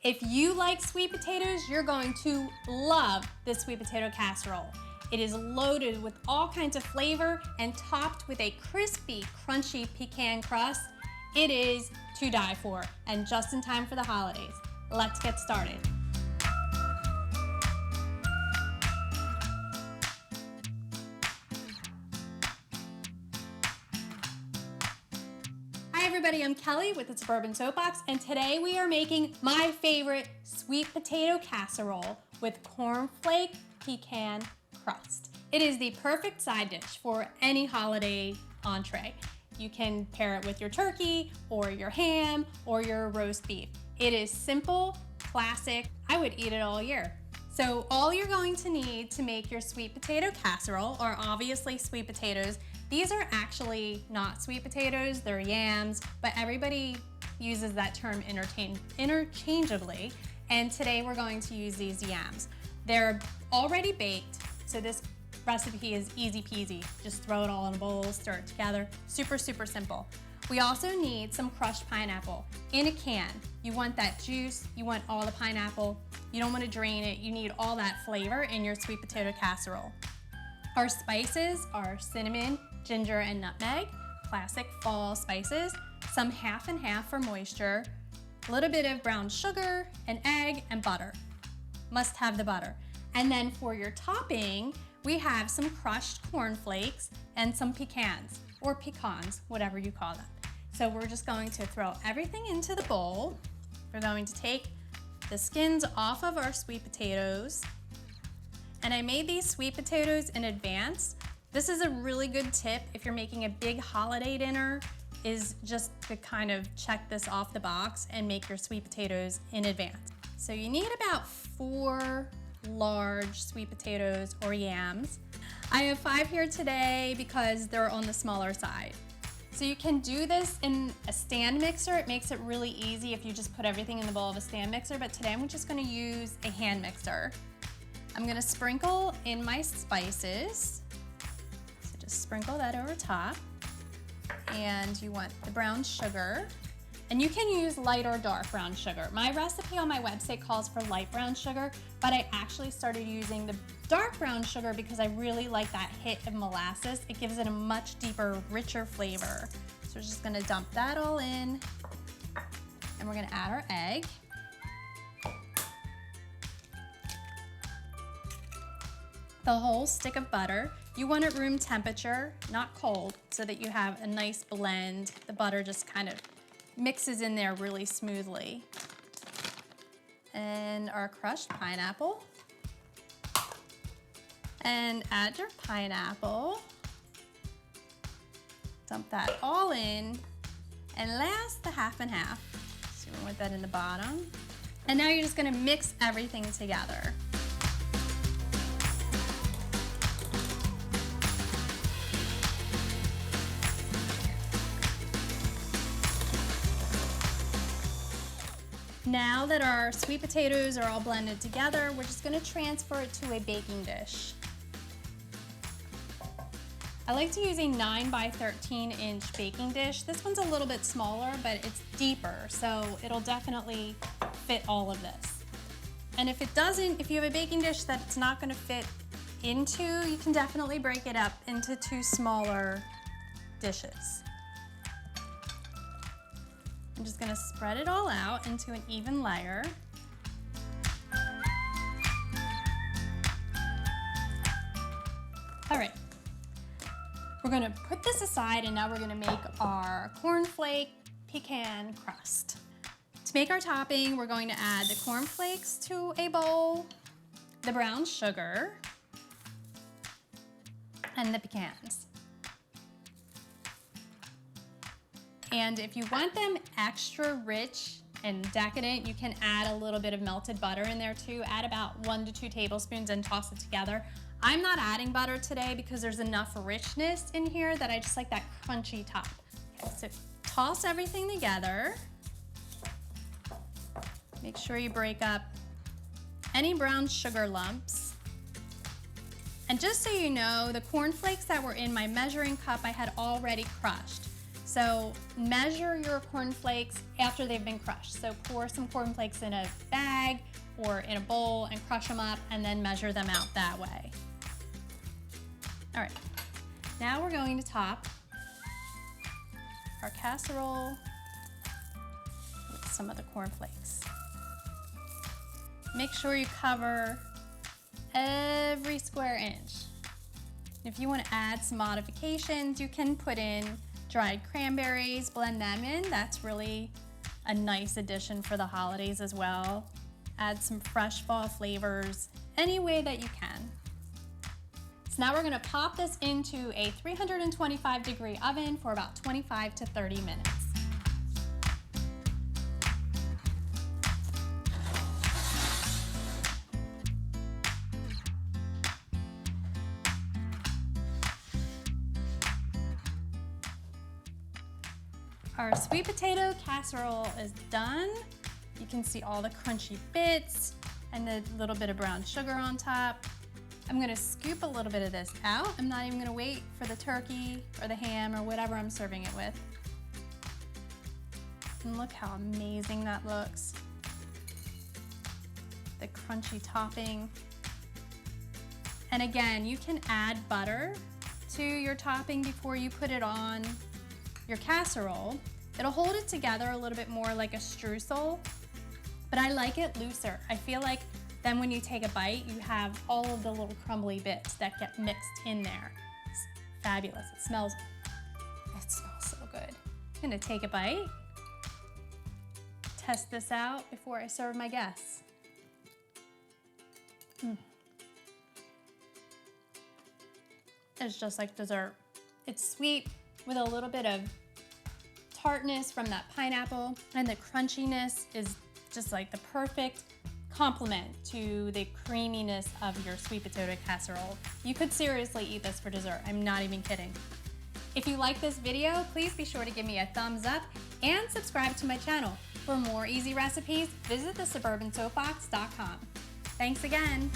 If you like sweet potatoes, you're going to love this sweet potato casserole. It is loaded with all kinds of flavor and topped with a crispy, crunchy pecan crust. It is to die for, and just in time for the holidays. Let's get started. Hi everybody, I'm Kelly with the Suburban Soapbox, and today we are making my favorite sweet potato casserole with cornflake pecan crust. It is the perfect side dish for any holiday entree. You can pair it with your turkey or your ham or your roast beef. It is simple, classic. I would eat it all year. So all you're going to need to make your sweet potato casserole are obviously sweet potatoes. These are actually not sweet potatoes, they're yams, but everybody uses that term interchangeably. And today we're going to use these yams. They're already baked, so this recipe is easy peasy. Just throw it all in a bowl, stir it together. Super, super simple. We also need some crushed pineapple in a can. You want that juice, you want all the pineapple. You don't want to drain it. You need all that flavor in your sweet potato casserole. Our spices are cinnamon, ginger, and nutmeg, classic fall spices, some half and half for moisture, a little bit of brown sugar, an egg, and butter. Must have the butter. And then for your topping, we have some crushed cornflakes and some pecans, or pecans, whatever you call them. So we're just going to throw everything into the bowl. We're going to take the skins off of our sweet potatoes. And I made these sweet potatoes in advance. This is a really good tip if you're making a big holiday dinner, is just to kind of check this off the box and make your sweet potatoes in advance. So you need about 4 large sweet potatoes or yams. I have 5 here today because they're on the smaller side. So you can do this in a stand mixer. It makes it really easy if you just put everything in the bowl of a stand mixer, but today I'm just gonna use a hand mixer. I'm gonna sprinkle in my spices. So just sprinkle that over top. And you want the brown sugar. And you can use light or dark brown sugar. My recipe on my website calls for light brown sugar, but I actually started using the dark brown sugar because I really like that hit of molasses. It gives it a much deeper, richer flavor. So we're just gonna dump that all in, and we're gonna add our egg. The whole stick of butter. You want it room temperature, not cold, so that you have a nice blend. The butter just kind of mixes in there really smoothly. And our crushed pineapple. And add your pineapple. Dump that all in. And last, the half and half. So we want that in the bottom. And now you're just gonna mix everything together. Now that our sweet potatoes are all blended together, we're just gonna transfer it to a baking dish. I like to use a 9 by 13 inch baking dish. This one's a little bit smaller, but it's deeper, so it'll definitely fit all of this. And if it doesn't, if you have a baking dish that it's not gonna fit into, you can definitely break it up into 2 smaller dishes. I'm just gonna spread it all out into an even layer. All right, we're gonna put this aside, and now we're gonna make our cornflake pecan crust. To make our topping, we're going to add the cornflakes to a bowl, the brown sugar, and the pecans. And if you want them extra rich and decadent, you can add a little bit of melted butter in there too. Add about 1 to 2 tablespoons and toss it together. I'm not adding butter today because there's enough richness in here that I just like that crunchy top. Okay, so toss everything together. Make sure you break up any brown sugar lumps. And just so you know, the cornflakes that were in my measuring cup I had already crushed. So measure your cornflakes after they've been crushed. So pour some cornflakes in a bag or in a bowl and crush them up and then measure them out that way. All right, now we're going to top our casserole with some of the cornflakes. Make sure you cover every square inch. If you want to add some modifications, you can put in dried cranberries, blend them in. That's really a nice addition for the holidays as well. Add some fresh fall flavors any way that you can. So now we're going to pop this into a 325-degree oven for about 25 to 30 minutes. Our sweet potato casserole is done. You can see all the crunchy bits and the little bit of brown sugar on top. I'm gonna scoop a little bit of this out. I'm not even gonna wait for the turkey or the ham or whatever I'm serving it with. And look how amazing that looks. The crunchy topping. And again, you can add butter to your topping before you put it on your casserole. It'll hold it together a little bit more like a streusel, but I like it looser. I feel like then when you take a bite, you have all of the little crumbly bits that get mixed in there. It's fabulous. It smells so good. I'm gonna take a bite, test this out before I serve my guests. It's just like dessert. It's sweet with a little bit of tartness from that pineapple, and the crunchiness is just like the perfect complement to the creaminess of your sweet potato casserole. You could seriously eat this for dessert. I'm not even kidding. If you like this video, please be sure to give me a thumbs up and subscribe to my channel. For more easy recipes, visit thesuburbansoapbox.com. Thanks again.